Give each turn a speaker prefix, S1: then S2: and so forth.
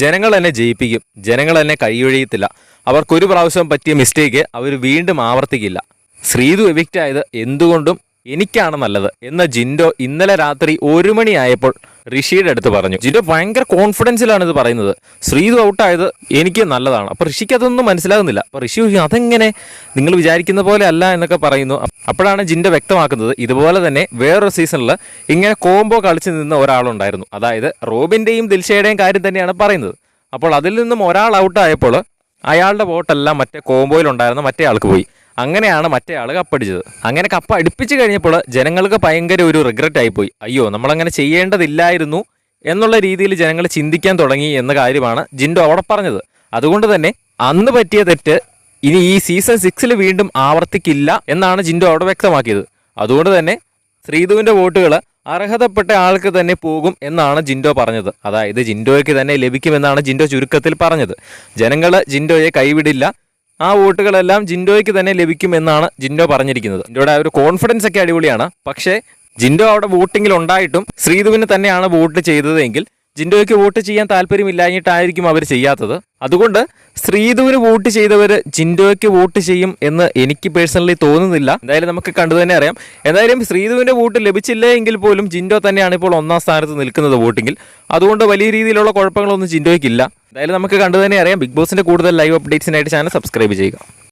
S1: ജനങ്ങൾ എന്നെ ജയിപ്പിക്കും, ജനങ്ങൾ എന്നെ കൈയൊഴിയത്തില്ല, അവർക്കൊരു പ്രാവശ്യം പറ്റിയ മിസ്റ്റേക്ക് അവർ വീണ്ടും ആവർത്തിക്കില്ല. ശ്രീതു എവിക്റ്റ് ആയത് എന്തുകൊണ്ടും എനിക്കാണ് നല്ലത് എന്ന് ജിൻഡോ ഇന്നലെ രാത്രി 1 മണിയായപ്പോൾ ഋഷിയുടെ അടുത്ത് പറഞ്ഞു. ജിൻഡോ ഭയങ്കര കോൺഫിഡൻസിലാണ് ഇത് പറയുന്നത്. ശ്രീതു ഔട്ടായത് എനിക്ക് നല്ലതാണ്. അപ്പോൾ ഋഷിക്ക് അതൊന്നും മനസ്സിലാകുന്നില്ല. അപ്പോൾ ഋഷി അതെങ്ങനെ, നിങ്ങൾ വിചാരിക്കുന്ന പോലെ അല്ല എന്നൊക്കെ പറയുന്നു. അപ്പോഴാണ് ജിൻഡോ വ്യക്തമാക്കുന്നത്, ഇതുപോലെ തന്നെ വേറൊരു സീസണിൽ ഇങ്ങനെ കോംബോ കളിച്ച് നിന്ന ഒരാളുണ്ടായിരുന്നു. അതായത് റോബിൻ്റെയും ദിൽഷയുടെയും കാര്യം തന്നെയാണ് പറയുന്നത്. അപ്പോൾ അതിൽ നിന്നും ഒരാൾ ഔട്ടായപ്പോൾ അയാളുടെ വോട്ടെല്ലാം മറ്റേ കോംബോയിലുണ്ടായിരുന്ന മറ്റേ ആൾക്ക് പോയി. അങ്ങനെയാണ് മറ്റേ ആൾ കപ്പടിച്ചത്. അങ്ങനെ കപ്പ അടുപ്പിച്ച് കഴിഞ്ഞപ്പോൾ ജനങ്ങൾക്ക് ഭയങ്കര ഒരു റിഗ്രറ്റ് ആയിപ്പോയി. അയ്യോ, നമ്മളങ്ങനെ ചെയ്യേണ്ടതില്ലായിരുന്നു എന്നുള്ള രീതിയിൽ ജനങ്ങൾ ചിന്തിക്കാൻ തുടങ്ങി എന്ന കാര്യമാണ് ജിൻഡോ അവിടെ പറഞ്ഞത്. അതുകൊണ്ട് തന്നെ അന്ന് പറ്റിയ തെറ്റ് ഇനി ഈ സീസൺ 6 വീണ്ടും ആവർത്തിക്കില്ല എന്നാണ് ജിൻഡോ അവിടെ വ്യക്തമാക്കിയത്. അതുകൊണ്ട് തന്നെ ശ്രീതുവിൻ്റെ വോട്ടുകൾ അർഹതപ്പെട്ട ആൾക്ക് തന്നെ പോകും എന്നാണ് ജിൻഡോ പറഞ്ഞത്. അതായത് ജിൻഡോയ്ക്ക് തന്നെ ലഭിക്കുമെന്നാണ് ജിൻഡോ ചുരുക്കത്തിൽ പറഞ്ഞത്. ജനങ്ങൾ ജിൻഡോയെ കൈവിടില്ല, ആ വോട്ടുകളെല്ലാം ജിൻഡോയ്ക്ക് തന്നെ ലഭിക്കും എന്നാണ് ജിൻഡോ പറഞ്ഞിരിക്കുന്നത്. ജിൻഡോയുടെ ഒരു കോൺഫിഡൻസ് ഒക്കെ അടിപൊളിയാണ്. പക്ഷേ ജിൻഡോ അവിടെ വോട്ടിങ്ങിൽ ഉണ്ടായിട്ടും ശ്രീതുവിന് തന്നെയാണ് വോട്ട് ചെയ്തതെങ്കിൽ ജിൻഡോയ്ക്ക് വോട്ട് ചെയ്യാൻ താല്പര്യമില്ലാഞ്ഞിട്ടായിരിക്കും അവർ ചെയ്യാത്തത്. അതുകൊണ്ട് ശ്രീതുവിന് വോട്ട് ചെയ്തവർ ജിൻഡോയ്ക്ക് വോട്ട് ചെയ്യും എന്ന് എനിക്ക് പേഴ്സണലി തോന്നുന്നില്ല. എന്തായാലും നമുക്ക് കണ്ടു തന്നെ അറിയാം. എന്തായാലും ശ്രീതുവിൻ്റെ വോട്ട് ലഭിച്ചില്ല എങ്കിൽ പോലും ജിൻഡോ തന്നെയാണ് ഇപ്പോൾ 1ാം സ്ഥാനത്ത് നിൽക്കുന്നത് വോട്ടിങ്ങിൽ. അതുകൊണ്ട് വലിയ രീതിയിലുള്ള കുഴപ്പങ്ങളൊന്നും ജിൻഡോയ്ക്കില്ല. എന്തായാലും നമുക്ക് കണ്ടു തന്നെ അറിയാം. ബിഗ് ബോസിൻ്റെ കൂടുതൽ ലൈവ് അപ്ഡേറ്റ്സിനായിട്ട് ചാനൽ സബ്സ്ക്രൈബ് ചെയ്യുക.